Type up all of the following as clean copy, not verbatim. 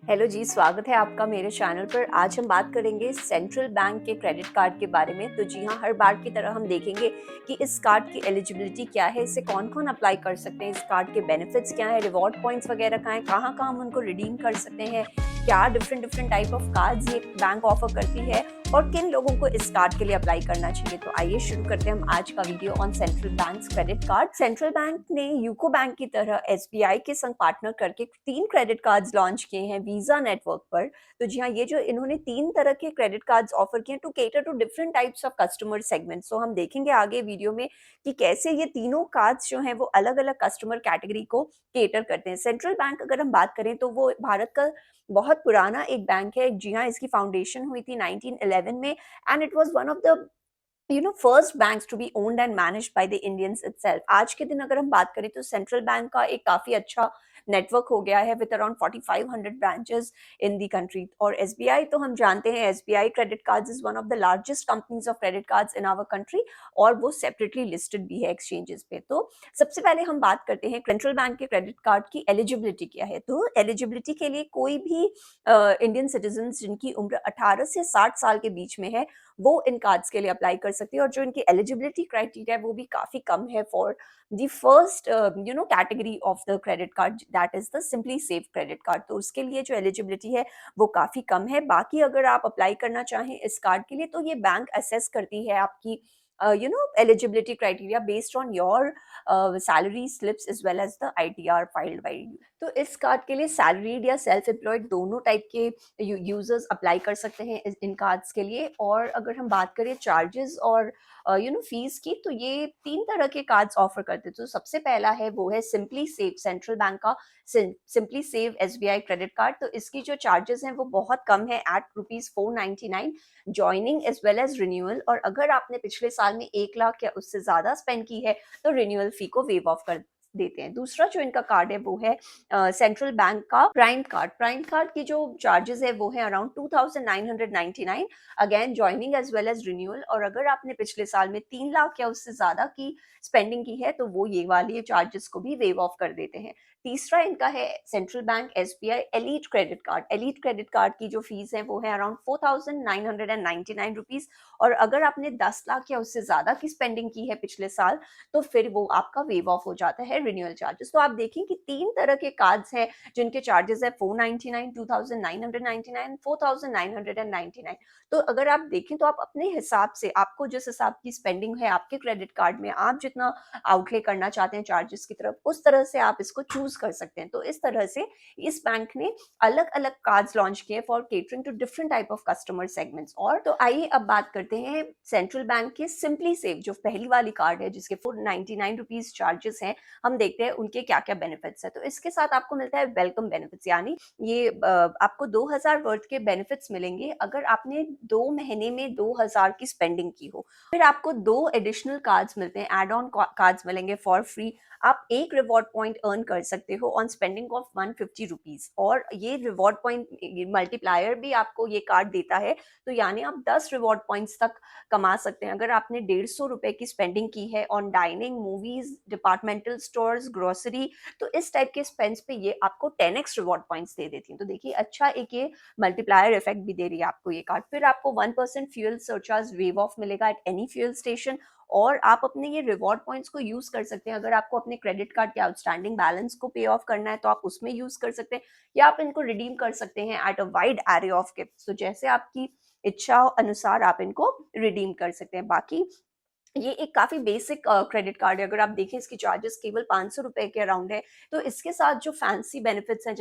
Hello जी, स्वागत है आपका मेरे चैनल पर। आज हम बात करेंगे सेंट्रल बैंक के क्रेडिट कार्ड के बारे में। तो जी हाँ, हर बार की तरह हम देखेंगे कि इस कार्ड की एलिजिबिलिटी क्या है, इसे कौन-कौन अप्लाई कर सकते हैं, इस कार्ड के बेनिफिट्स क्या हैं, रिवॉर्ड पॉइंट्स वगैरह कहाँ-कहाँ हम उनको रिडीम कर सकते हैं, क्या डिफरेंट टाइप ऑफ कार्ड्स ये बैंक ऑफर करती है और किन लोगों को इस कार्ड के लिए अप्लाई करना चाहिए। तो आइए शुरू करते हैं हम आज का video on central bank credit card. Central bank ने यूको बैंक की तरह एसबीआई के संग पार्टनर करके 3 क्रेडिट कार्ड्स लॉन्च किए हैं वीजा नेटवर्क पर। तो जी हाँ, ये जो इन्होंने 3 तरह के क्रेडिट कार्ड्स ऑफर किए हैं to cater to different types of customer segments. तो हम देखेंगे आगे वीडियो में कि कैसे ये तीनों कार्ड्स जो हैं वो अलग-अलग कस्टमर कैटेगरी को केटर करते हैं। सेंट्रल बैंक अगर हम बात करें तो वो भारत का बहुत पुराना एक बैंक है। जी हाँ, इसकी फाउंडेशन हुई थी 1911 में and it was one of the first banks to be owned and managed by the Indians itself. आज के दिन अगर हम बात करें तो सेंट्रल बैंक का एक काफी अच्छा नेटवर्क हो गया है with around 4500 branches in the country. और एसबीआई तो हम जानते हैं, SBI credit cards is one of the largest companies of credit cards in our country और वो सेपरेटली लिस्टेड भी है एक्सचेंजेस पे। तो सबसे पहले हम बात करते हैं सेंट्रल बैंक के क्रेडिट कार्ड की एलिजिबिलिटी क्या है। तो एलिजिबिलिटी के लिए कोई भी इंडियन सिटीजन जिनकी उम्र 18 से 60 साल के बीच में है वो इन कार्ड्स के लिए अप्लाई कर सकती है। और जो इनकी एलिजिबिलिटी क्राइटेरिया है वो भी काफी कम है for the first category of the credit card, that is the simply save credit card. तो उसके लिए जो एलिजिबिलिटी है वो काफी कम है। बाकी अगर आप अप्लाई करना चाहें इस कार्ड के लिए तो ये बैंक असेस करती है आपकी eligibility criteria based on your salary slips as well as the ITR filed by you। तो इस कार्ड के लिए सैलरीड या सेल्फ एम्प्लॉयड दोनों टाइप के यूजर्स अप्लाई कर सकते हैं इन कार्ड्स के लिए। और अगर हम बात करें चार्जेस और फीस की, तो ये 3 तरह के कार्ड्स ऑफर करते हैं। तो सबसे पहला है वो है सिंपली सेव, सेंट्रल बैंक का simply save SBI credit card. तो इसकी जो चार्जेस हैं वो बहुत कम है at ₹499 joining as well as renewal. और अगर आपने पिछले साल में 1 लाख या उससे ज्यादा स्पेंड की है तो रिन्यूअल फी को वेव ऑफ कर देते हैं। दूसरा जो इनका कार्ड है वो है सेंट्रल बैंक का प्राइम कार्ड। प्राइम कार्ड की जो चार्जेस है वो है around 2999 again joining as well as renewal. और अगर आपने पिछले साल में 3 लाख या उससे ज्यादा की स्पेंडिंग की है तो वो ये वाली चार्जेस को भी वेव ऑफ कर देते हैं। तीसरा इनका है central bank SBI elite credit card. Elite credit card की जो फीस है वो है अराउंड 4999 रुपीज। और अगर आपने 10 लाख या उससे ज्यादा की स्पेंडिंग की है पिछले साल तो फिर वो आपका वेव ऑफ हो जाता है रिन्यूअल चार्जेस। तो आप देखें कि 3 तरह के कार्ड्स हैं जिनके चार्जेस है 499, 2999, 4999। तो अगर आप देखें तो आप अपने हिसाब से, आपको जिस हिसाब की स्पेंडिंग है आपके क्रेडिट कार्ड में, आप जितना आउटले करना चाहते हैं चार्जेस की तरफ, उस तरह से आप इसको चूज कर सकते हैं। तो इस तरह से इस बैंक ने अलग अलग कार्ड्स लॉन्च किए for catering to different type of customer segments. और तो आइए अब बात करते हैं सेंट्रल बैंक के सिंपली सेव, जो पहली वाली कार्ड है जिसके 499 रुपीज चार्जेस हैं। हम देखते हैं उनके क्या क्या बेनिफिट्स है। तो इसके साथ आपको मिलता है वेलकम बेनिफिट्स, यानी ये आपको 2000 वर्थ के बेनिफिट्स मिलेंगे अगर आपने 2 महीने में 2000 की स्पेंडिंग की हो। फिर आपको 2 एडिशनल कार्ड्स मिलते हैं, एड ऑन कार्ड्स मिलेंगे फॉर फ्री। आप एक रिवॉर्ड पॉइंट अर्न कर सकते हो ऑन स्पेंडिंग ऑफ 150 रुपीज। और ये रिवॉर्ड पॉइंट मल्टीप्लायर भी आपको ये कार्ड देता है। तो यानी आप 10 रिवॉर्ड पॉइंट्स तक कमा सकते हैं अगर आपने 150 रुपए की स्पेंडिंग की है on dining, movies, departmental stores, grocery. तो इस टाइप के स्पेंड्स पे ये आपको 10x रिवॉर्ड पॉइंट्स दे देती हैं। तो देखिए, अच्छा एक ये मल्टीप्लायर इफेक्ट भी दे रही है आपको ये कार्ड। फिर आपको 1% फ्यूल सरचार्ज वेव ऑफ मिलेगा एट एनी फ्यूल स्टेशन। और आप अपने ये रिवॉर्ड पॉइंट्स को यूज कर सकते हैं। अगर आपको अपने क्रेडिट कार्ड के आउटस्टैंडिंग बैलेंस को पे ऑफ करना है तो आप उसमें यूज कर सकते हैं, या आप इनको रिडीम कर सकते हैं at a wide array of gift. तो जैसे आपकी इच्छा अनुसार आप इनको रिडीम कर सकते हैं। बाकी ये एक काफी बेसिक क्रेडिट कार्ड है। अगर आप देखें इसकी चार्जेस केवल 500 रुपए के अराउंड है। तो इसके साथ जो फैंसी बेनिफिट्स हैं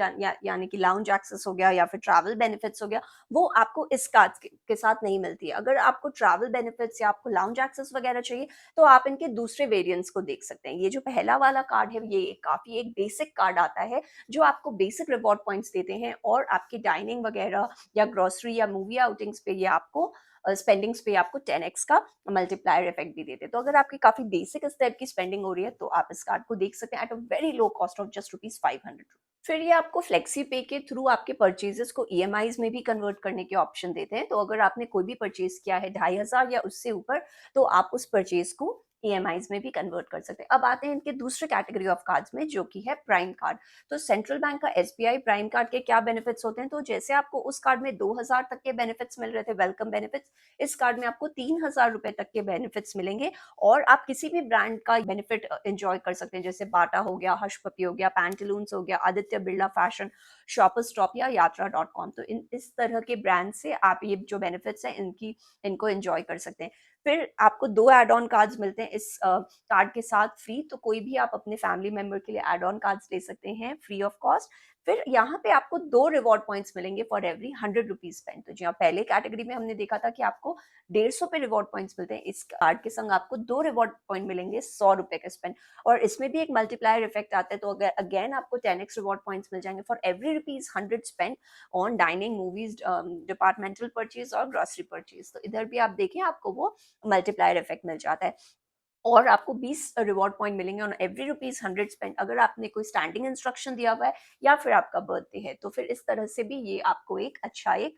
यानी कि लाउंज एक्सेस हो गया या फिर ट्रैवल बेनिफिट्स हो गया, वो आपको इस कार्ड के साथ नहीं मिलती है। अगर आपको ट्रैवल बेनिफिट्स या आपको लाउंज एक्सेस वगैरह चाहिए तो आप इनके दूसरे वेरिएंट्स को देख सकते हैं। ये जो पहला वाला कार्ड है ये काफी एक बेसिक कार्ड आता है जो आपको बेसिक रिवॉर्ड पॉइंट्स देते हैं और आपकी डाइनिंग वगैरह या ग्रोसरी या मूवी आउटिंग्स पे ये आपको स्पेंडिंग्स पे आपको 10x का मल्टीप्लायर इफेक्ट भी देते हैं। तो अगर आपकी काफी बेसिक इस टाइप की स्पेंडिंग हो रही है तो आप इस कार्ड को देख सकते हैं at a very low cost of just ₹500। फिर ये आपको फ्लेक्सी पे के थ्रू आपके परचेजेस को ईएमआईज में भी कन्वर्ट करने के ऑप्शन देते हैं। तो अगर आपने कोई भी परचेज किया है 2500 या उससे ऊपर तो आप उस परचेज को ईएमआईज़ में भी कन्वर्ट कर सकते हैं। अब आते हैं इनके दूसरे कैटेगरी ऑफ कार्ड्स में, जो कि है प्राइम कार्ड। तो सेंट्रल बैंक का एसबीआई प्राइम कार्ड के क्या बेनिफिट्स होते हैं? तो जैसे आपको उस कार्ड में 2000 तक के बेनिफिट्स मिल रहे थे, वेलकम बेनिफिट्स, इस कार्ड में आपको 3000 रुपए तक के बेनिफिट्स मिलेंगे और आप किसी भी ब्रांड का बेनिफिट एंजॉय कर सकते हैं, जैसे बाटा हो गया, हर्ष पपी हो गया, पैंटालून्स हो गया, Aditya Birla fashion, shoppers stop या यात्रा डॉट कॉम। तो इस तरह के ब्रांड से आप ये जो बेनिफिट्स हैं इनको एंजॉय कर सकते हैं। फिर आपको 2 ऐड ऑन कार्ड्स मिलते हैं इस कार्ड के साथ फ्री, तो कोई भी आप अपने फैमिली मेंबर के लिए ऐड ऑन कार्ड्स ले सकते हैं फ्री ऑफ कॉस्ट। फिर यहाँ पे आपको 2 रिवॉर्ड पॉइंट्स मिलेंगे फॉर एवरी 100 रुपीज स्पेंड। तो जी हाँ, पहले कैटेगरी में हमने देखा था कि आपको 150 पे रिवॉर्ड पॉइंट्स मिलते हैं, इस कार्ड के संग आपको 2 रिवॉर्ड पॉइंट मिलेंगे 100 रुपए का स्पेंड, और इसमें भी एक मल्टीप्लायर इफेक्ट आता है। तो अगर अगेन आपको 10x रिवॉर्ड पॉइंट्स मिल जाएंगे for every rupees 100 spend on dining, movies, departmental purchase और ग्रोसरी परचेज। तो इधर भी आप देखें, आपको वो मल्टीप्लायर इफेक्ट मिल जाता है। और आपको 20 रिवॉर्ड पॉइंट मिलेंगे ऑन एवरी रुपीज 100 स्पेंड, अगर आपने कोई स्टैंडिंग इंस्ट्रक्शन दिया हुआ है या फिर आपका बर्थडे है। तो फिर इस तरह से भी ये आपको एक अच्छा एक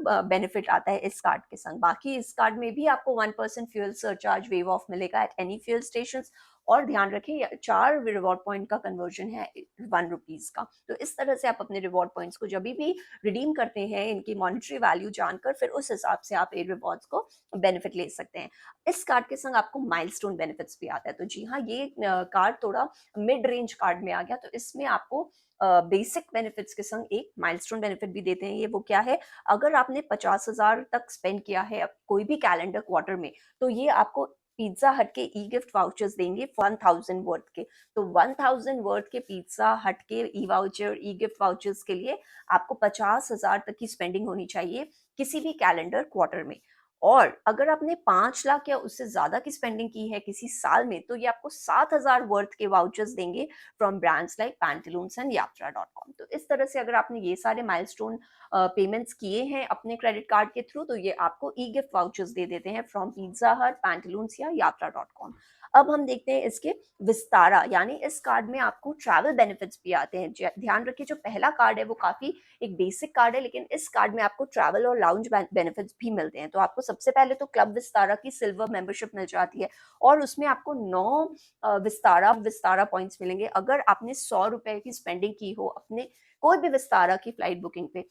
बेनिफिट आता है इस कार्ड के संग। बाकी इस कार्ड में भी आपको 1% फ्यूल सरचार्ज वेव ऑफ मिलेगा एट एनी फ्यूल स्टेशन, और ध्यान रखें 4 रिवॉर्ड पॉइंट का कन्वर्जन है 1 रुपीज का। तो इस तरह से आप अपने रिवॉर्ड पॉइंट्स को जब भी रिडीम करते हैं, इनकी मॉनिटरी वैल्यू जानकर, फिर उस हिसाब से आप ये रिवॉर्ड्स को बेनिफिट ले सकते हैं। इस कार्ड के संग आपको माइलस्टोन बेनिफिट्स भी आता है। तो जी हाँ, ये कार्ड थोड़ा मिड रेंज कार्ड में आ गया। तो इसमें आपको बेसिक बेनिफिट्स के संग एक माइलस्टोन बेनिफिट भी देते हैं। ये वो क्या है? अगर आपने 50,000 तक स्पेंड किया है कोई भी कैलेंडर क्वार्टर में, तो ये आपको पिज्जा हट के ई गिफ्ट वाउचर्स देंगे 1000 वर्थ के। तो 1000 वर्थ के पिज्जा हट के ई वाउचर, ई गिफ्ट वाउचर्स के लिए आपको 50,000 तक की स्पेंडिंग होनी चाहिए किसी भी कैलेंडर क्वार्टर में। और अगर आपने 5 लाख या उससे ज्यादा की स्पेंडिंग की है किसी साल में, तो ये आपको 7,000 वर्थ के वाउचर्स देंगे from brands like Pantaloons and यात्रा डॉट कॉम। तो इस तरह से अगर आपने ये सारे माइलस्टोन पेमेंट्स किए हैं अपने क्रेडिट कार्ड के थ्रू, तो ये आपको ई गिफ्ट वाउचर्स दे देते हैं फ्रॉम पिज्जा हट, पैंटालून्स या यात्रा डॉट कॉम। अब हम देखते हैं इसके विस्तारा, यानी इस कार्ड में आपको ट्रैवल बेनिफिट्स भी आते हैं। ध्यान रखिए, जो पहला कार्ड है वो काफी एक बेसिक कार्ड है, लेकिन इस कार्ड में आपको ट्रैवल और लाउंज बेनिफिट्स भी मिलते हैं। तो आपको सबसे पहले तो क्लब विस्तारा की सिल्वर मेंबरशिप मिल जाती है, और उसमें आपको 9 विस्तारा विस्तारा पॉइंट्स मिलेंगे अगर आपने 100 रुपए की स्पेंडिंग की हो अपने कोई भी विस्तारा की फ्लाइट बुकिंग पे।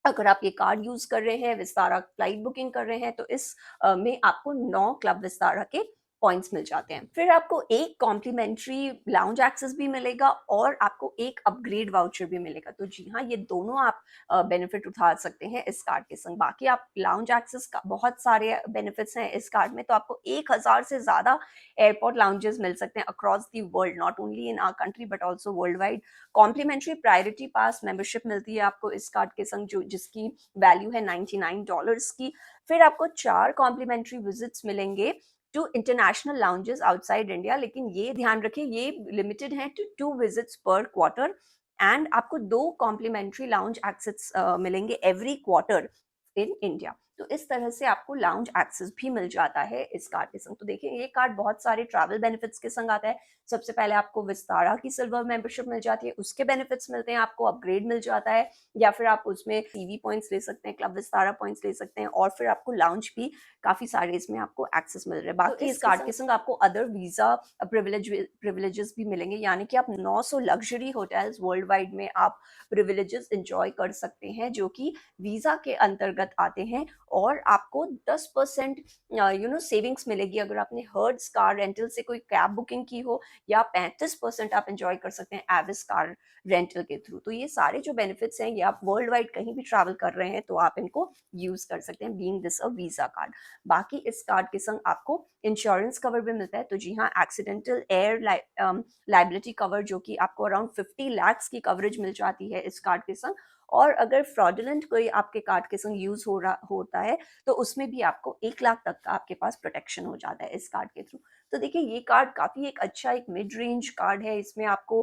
अगर आप ये कार्ड यूज कर रहे हैं, विस्तारा फ्लाइट बुकिंग कर रहे हैं, तो इस में आपको 9 क्लब विस्तारा के पॉइंट्स मिल जाते हैं। फिर आपको एक कॉम्प्लीमेंट्री लाउंज एक्सेस भी मिलेगा और आपको एक अपग्रेड वाउचर भी मिलेगा। तो जी हाँ, ये दोनों आप बेनिफिट उठा सकते हैं इस कार्ड के संग। बाकी आप लाउंज एक्सेस का बहुत सारे बेनिफिट्स हैं इस कार्ड में। तो आपको 1000 से ज्यादा एयरपोर्ट लाउंजेस मिल सकते हैं across the world, not only in our country but also worldwide. Complimentary priority pass membership मिलती है आपको इस कार्ड के संग, जो जिसकी वैल्यू है $99 की। फिर आपको 4 कॉम्प्लीमेंट्री विजिट्स मिलेंगे to international lounges outside India, लेकिन ये ध्यान रखिए ये लिमिटेड है to 2 visits per quarter. And आपको 2 कॉम्प्लीमेंट्री लाउंज एक्सेस मिलेंगे एवरी क्वार्टर इन इंडिया। तो इस तरह से आपको लाउंज एक्सेस भी मिल जाता है इस कार्ड के संग। तो देखिए, ये कार्ड बहुत सारे ट्रैवल बेनिफिट्स के संग आता है। सबसे पहले आपको विस्तारा की सिल्वर मेंबरशिप मिल जाती है, उसके बेनिफिट्स मिलते हैं, आपको अपग्रेड मिल जाता है, या फिर आप उसमें टीवी पॉइंट्स ले सकते हैं, क्लब विस्तारा पॉइंट्स ले सकते हैं, और फिर आपको लाउंज भी काफी सारे इसमें आपको एक्सेस मिल रहे हैं। बाकी इस कार्ड के संग आपको अदर वीजा प्रिविलेजेस भी मिलेंगे, यानी कि आप 900 लग्जरी होटल्स वर्ल्ड वाइड में आप प्रिविलेजेस इंजॉय कर सकते हैं, जो कि वीजा के अंतर्गत आते हैं। और आपको 10% सेविंग्स मिलेगी अगर आपने हर्ट्ज कार रेंटल से कोई कैब बुकिंग की हो, या 35% आप एंजॉय कर सकते हैं एविस कार रेंटल के थ्रू। तो ये सारे जो बेनिफिट्स हैं, ये आप वर्ल्ड वाइड कहीं भी ट्रैवल कर रहे हैं तो आप इनको यूज कर सकते हैं, being this a visa card. बाकी इस कार्ड के संग आपको इंश्योरेंस कवर भी मिलता है। तो जी हाँ, एक्सीडेंटल एयर लाइबिलिटी कवर, जो कि आपको अराउंड 50 लाख की कवरेज मिल जाती है इस कार्ड के संग। और अगर फ्रॉडुलेंट कोई आपके कार्ड के संग यूज हो रहा होता है, तो उसमें भी आपको 1 लाख तक का आपके पास प्रोटेक्शन हो जाता है इस कार्ड के थ्रू। तो देखिए, ये कार्ड काफी एक अच्छा एक मिड रेंज कार्ड है। इसमें आपको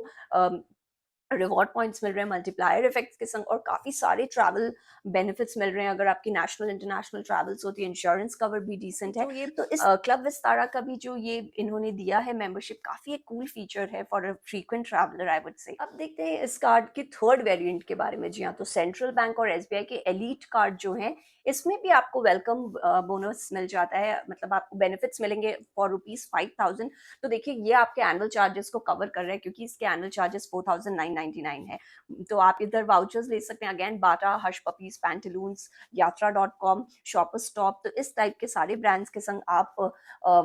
रिवॉर्ड पॉइंट्स मिल रहे हैं, मल्टीप्लायर इफेक्ट्स के संग, और काफ़ी सारे ट्रैवल बेनिफिट्स मिल रहे हैं। अगर आपकी नेशनल इंटरनेशनल ट्रैवल्स होती है, इंश्योरेंस कवर भी डिसेंट है। तो इस क्लब विस्तारा का भी जो ये इन्होंने दिया है मेंबरशिप, काफ़ी एक कूल फीचर है for a frequent traveller I would say. अब देखते हैं इस कार्ड के थर्ड वेरिएंट के बारे में। जी हाँ, तो सेंट्रल बैंक और एसबीआई के एलीट कार्ड जो हैं, इसमें भी आपको वेलकम बोनस मिल जाता है, मतलब आपको बेनिफिट्स मिलेंगे फॉर ₹5000। तो देखिए ये आपके एनुअल चार्जेस को कवर कर रहे हैं, क्योंकि इसके एनुअल चार्जेस 4999 है। तो आप इधर वाउचर्स ले सकते हैं, again Bata, Hush Puppies, Pantaloons, यात्रा.com, शॉपर स्टॉप, तो इस टाइप के सारे ब्रांड्स के संग आप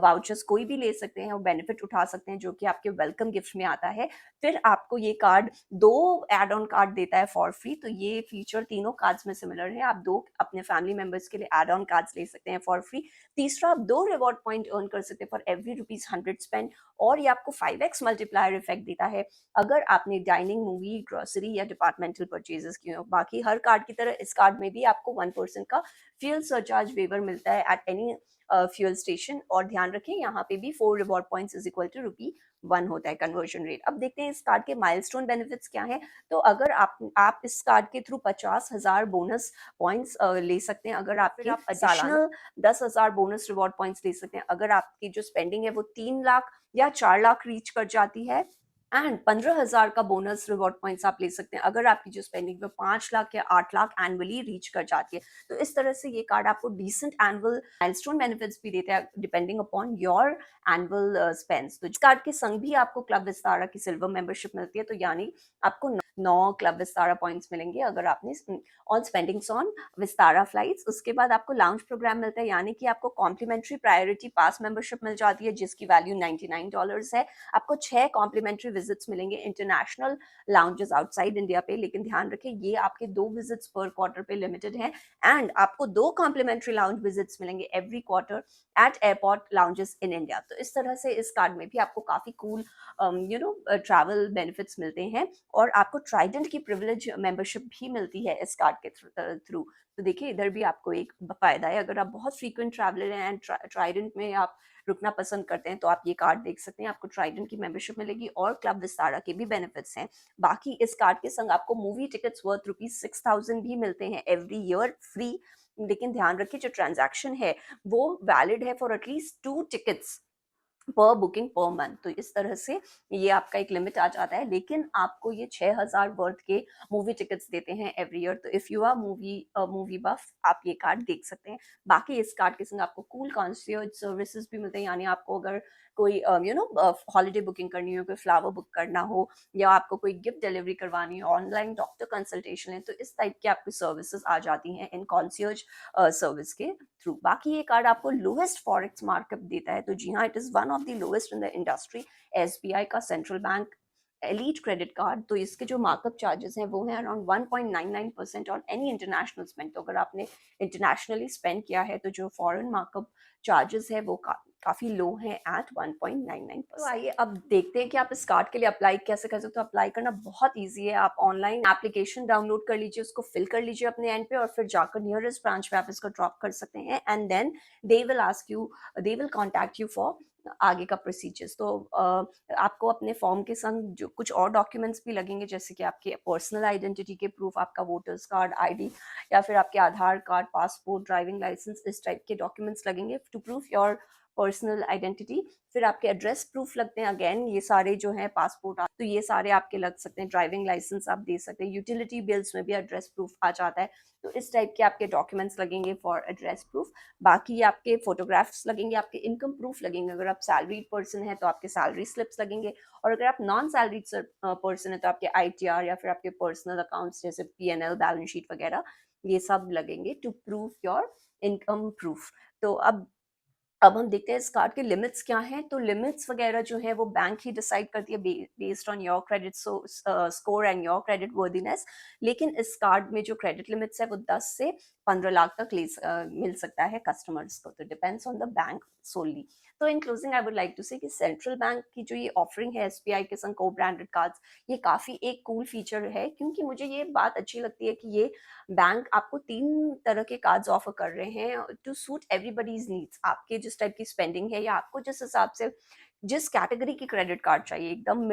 वाउचर्स कोई भी ले सकते हैं और बेनिफिट उठा सकते हैं, जो कि आपके वेलकम गिफ्ट में आता है। फिर आपको ये कार्ड 2 एड ऑन कार्ड देता है फॉर फ्री, तो ये फीचर तीनों कार्ड्स में सिमिलर है। आप 2 अपने फैमिली मेंबर्स के लिए एड ऑन कार्ड्स ले सकते हैं फॉर फ्री। तीसरा, आप 2 रिवॉर्ड पॉइंट अर्न कर सकते हैं फॉर एवरी ₹100 स्पेंड, और ये आपको 5x मल्टीप्लायर इफेक्ट देता है अगर आपने डाइनिंग, मूवी, ग्रोसरी या डिपार्टमेंटल परचेजेस किए हो। बाकी हर कार्ड की तरह इस कार्ड में भी आपको 1% का फ्यूल सरचार्ज वेवर मिलता है एट एनी फ्यूल स्टेशन, और ध्यान रखें यहाँ पे भी 4 reward points is equal to ₹1 होता है कन्वर्जन रेट। अब देखते हैं इस कार्ड के माइलस्टोन बेनिफिट्स क्या हैं। तो अगर आप इस कार्ड के थ्रू 50,000 बोनस पॉइंट्स ले सकते हैं, अगर आपके आप एडिशनल 10,000 बोनस रिवॉर्ड पॉइंट्स ले सकते हैं अगर आपकी जो स्पेंडिंग है वो 3 लाख या 4 लाख रीच कर जाती है, एंड 15,000 का बोनस रिवॉर्ड पॉइंट्स आप ले सकते हैं अगर आपकी जो स्पेंडिंग है 5 लाख या 8 लाख एनुअली रीच कर जाती है। तो इस तरह से ये कार्ड आपको डिसेंट एनुअल माइलस्टोन बेनिफिट्स भी देता है depending upon your annual spends. तो इस कार्ड के संग भी आपको क्लब विस्तारा की सिल्वर मेंबरशिप मिलती है, तो यानी आपको 9 क्लब विस्तारा पॉइंट्स मिलेंगे अगर आपने on spendings on Vistara flights. उसके बाद आपको लाउंज प्रोग्राम मिलता है, यानी कि आपको कॉम्प्लीमेंट्री प्रायोरिटी पास मेंबरशिप मिल जाती है जिसकी वैल्यू $99 है। आपको 6 कॉम्प्लीमेंट्री विजिट्स मिलेंगे इंटरनेशनल लाउंजेस आउटसाइड इंडिया पे, लेकिन ध्यान रखें ये आपके 2 विजिट्स पर क्वार्टर पे लिमिटेड है, एंड आपको 2 कॉम्प्लीमेंट्री लाउंज विजिट्स मिलेंगे every quarter eight airport lounges इन इंडिया। तो इस तरह से इस कार्ड में भी आपको काफी कूल ट्रैवल बेनिफिट्स मिलते हैं, और आपको ट्राइडेंट की प्रिविलेज मेंबरशिप भी मिलती है इस कार्ड के थ्रू। तो देखिए इधर भी आपको एक फायदा है, अगर आप बहुत फ्रीक्वेंट ट्रैवलर हैं एंड ट्राइडेंट में आप रुकना पसंद करते हैं तो आप ये कार्ड देख सकते हैं, आपको ट्राइडेंट की मेंबरशिप मिलेगी और क्लब विस्तारा के भी बेनिफिट्स हैं। बाकी इस कार्ड के संग आपको मूवी टिकट्स वर्थ ₹6,000 भी मिलते हैं एवरी ईयर फ्री, लेकिन ध्यान रखिए जो ट्रांजैक्शन है वो वैलिड है फॉर एटलीस्ट 2 टिकट्स पर बुकिंग पर मंथ। तो इस तरह से ये आपका एक लिमिट आ जाता है, लेकिन आपको ये 6,000 वर्थ के मूवी टिकट्स देते हैं एवरी ईयर। तो if you are movie buff आप ये कार्ड देख सकते हैं। बाकी इस कार्ड के संग आपको कूल कॉन्शियज सर्विसेज भी मिलते हैं, यानी आपको अगर कोई हॉलीडे बुकिंग करनी हो, कोई फ्लावर बुक करना हो, या आपको कोई गिफ्ट डिलीवरी करवानी हो, ऑनलाइन डॉक्टर कंसल्टेशन है, तो इस टाइप की आपकी सर्विसेज आ जाती हैं इन कॉन्शियज सर्विस के थ्रू। बाकी ये कार्ड आपको लोएस्ट फॉरेक्स मार्कअप देता है, तो जी हाँ, it is one of the lowest in the industry. SBI का central bank elite credit card, तो इसके जो मार्कअप चार्जेस हैं वो हैं around 1.99% on any international spend. तो अगर आपने इंटरनेशनली स्पेंड किया है तो जो फॉरेन मार्कअप चार्जेस है वो काफ़ी लो हैं एट 1.99%। तो आइए अब देखते हैं कि आप इस कार्ड के लिए अप्लाई कैसे कर सकते हो। अप्लाई करना बहुत ईजी है, आप ऑनलाइन एप्लीकेशन डाउनलोड कर लीजिए, उसको फिल कर लीजिए अपने एंड पे, और फिर जाकर नियरेस्ट ब्रांच पे आप इसको ड्रॉप कर सकते हैं, and then they will contact you for आगे का प्रोसीजर्स। तो आपको अपने फॉर्म के संग जो कुछ और डॉक्यूमेंट्स भी लगेंगे, जैसे कि आपके पर्सनल आइडेंटिटी के प्रूफ, आपका वोटर्स कार्ड, आईडी, या फिर आपके Aadhaar card, passport, driving licence, इस टाइप के डॉक्यूमेंट्स लगेंगे to proof your personal identity. फिर आपके एड्रेस प्रूफ लगते हैं, अगेन ये सारे जो हैं पासपोर्ट, तो ये सारे आपके लग सकते हैं, ड्राइविंग लाइसेंस आप दे सकते हैं, यूटिलिटी बिल्स में भी एड्रेस प्रूफ आ जाता है। तो इस टाइप के आपके डॉक्यूमेंट्स लगेंगे फॉर एड्रेस प्रूफ। बाकी आपके फोटोग्राफ्स लगेंगे, आपके इनकम प्रूफ लगेंगे, अगर आप सैलरीड पर्सन है तो आपके सैलरी स्लिप्स लगेंगे, और अगर आप नॉन सैलरीड पर्सन है तो आपके आईटीआर या फिर आपके पर्सनल अकाउंट्स जैसे पीएनएल, बैलेंस शीट वगैरह, ये सब लगेंगे to prove your income proof. तो अब हम देखते हैं इस कार्ड के लिमिट्स क्या हैं। तो लिमिट्स वगैरह जो है वो बैंक ही डिसाइड करती है based on your credit score and your credit worthiness. लेकिन इस कार्ड में जो क्रेडिट लिमिट्स है वो 10 से 15 लाख तक मिल सकता है कस्टमर्स को, तो depends on the bank solely. तो in closing I would like to say कि सेंट्रल बैंक की जो ये ऑफरिंग है एसबीआई के संग को ब्रांडेड कार्ड्स, ये काफ़ी एक कूल फीचर है, क्योंकि मुझे ये बात अच्छी लगती है कि ये बैंक आपको 3 तरह के कार्ड्स ऑफर कर रहे हैं टू सूट एवरीबडीज नीड्स। आपके जिस टाइप की स्पेंडिंग है या आपको जिस हिसाब से जिस कैटेगरी की क्रेडिट कार्ड चाहिए, एकदम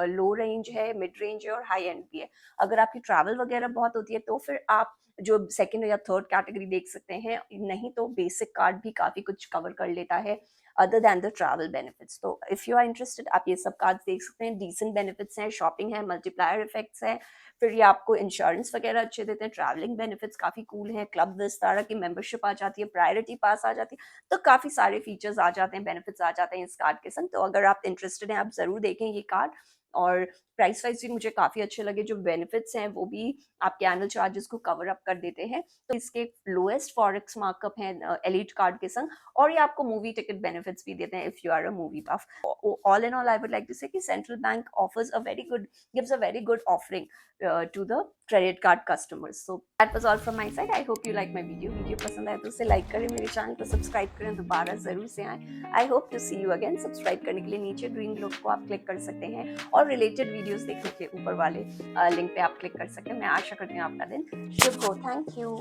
लो रेंज है, मिड रेंज है और हाई एंड भी है। अगर आपकी ट्रैवल वगैरह बहुत होती है तो फिर आप जो सेकंड या थर्ड कैटेगरी देख सकते हैं, नहीं तो बेसिक कार्ड भी काफ़ी कुछ कवर कर लेता है other than the travel benefits. तो इफ़ यू आर इंटरेस्टेड आप ये सब कार्ड्स देख सकते हैं, डिसेंट बेनिफिट्स हैं, शॉपिंग है, मल्टीप्लायर इफेक्ट्स हैं, फिर ये आपको इंश्योरेंस वगैरह अच्छे देते हैं, ट्रैवलिंग बेनिफिट्स काफ़ी कूल हैं, क्लब विस्तारा की मेंबरशिप आ जाती है, प्रायोरिटी पास आ जाती है, तो काफ़ी सारे फीचर्स आ जाते हैं, बेनिफिट्स आ जाते हैं इस कार्ड के संग। तो अगर आप इंटरेस्टेड हैं आप ज़रूर देखें ये कार्ड। और प्राइस वाइज भी मुझे काफ़ी अच्छे लगे, जो बेनिफिट्स हैं वो भी आपके एनुअल चार्जेस को कवर अप कर देते हैं। तो इसके लोएस्ट फॉरेक्स मार्कअप है एलीट कार्ड के संग, और ये आपको मूवी टिकट बेनिफिट्स भी देते हैं if you are a movie buff. All in all I would like to say कि central bank offers a very good, gives a very good offering to the credit card customers. So that was all from my side. I hope you like my video पसंद आए तो उसे like करें, मेरे channel को subscribe करें, दोबारा जरूर से आए। I hope to see you again. Subscribe करने के लिए नीचे ग्रीन ग्लोब को आप क्लिक कर सकते हैं और रिलेटेड वीडियोस देखने के ऊपर वाले लिंक पे आप क्लिक कर सकते हैं। मैं आशा करती हूँ आपका दिन शुभ हो। Thank you.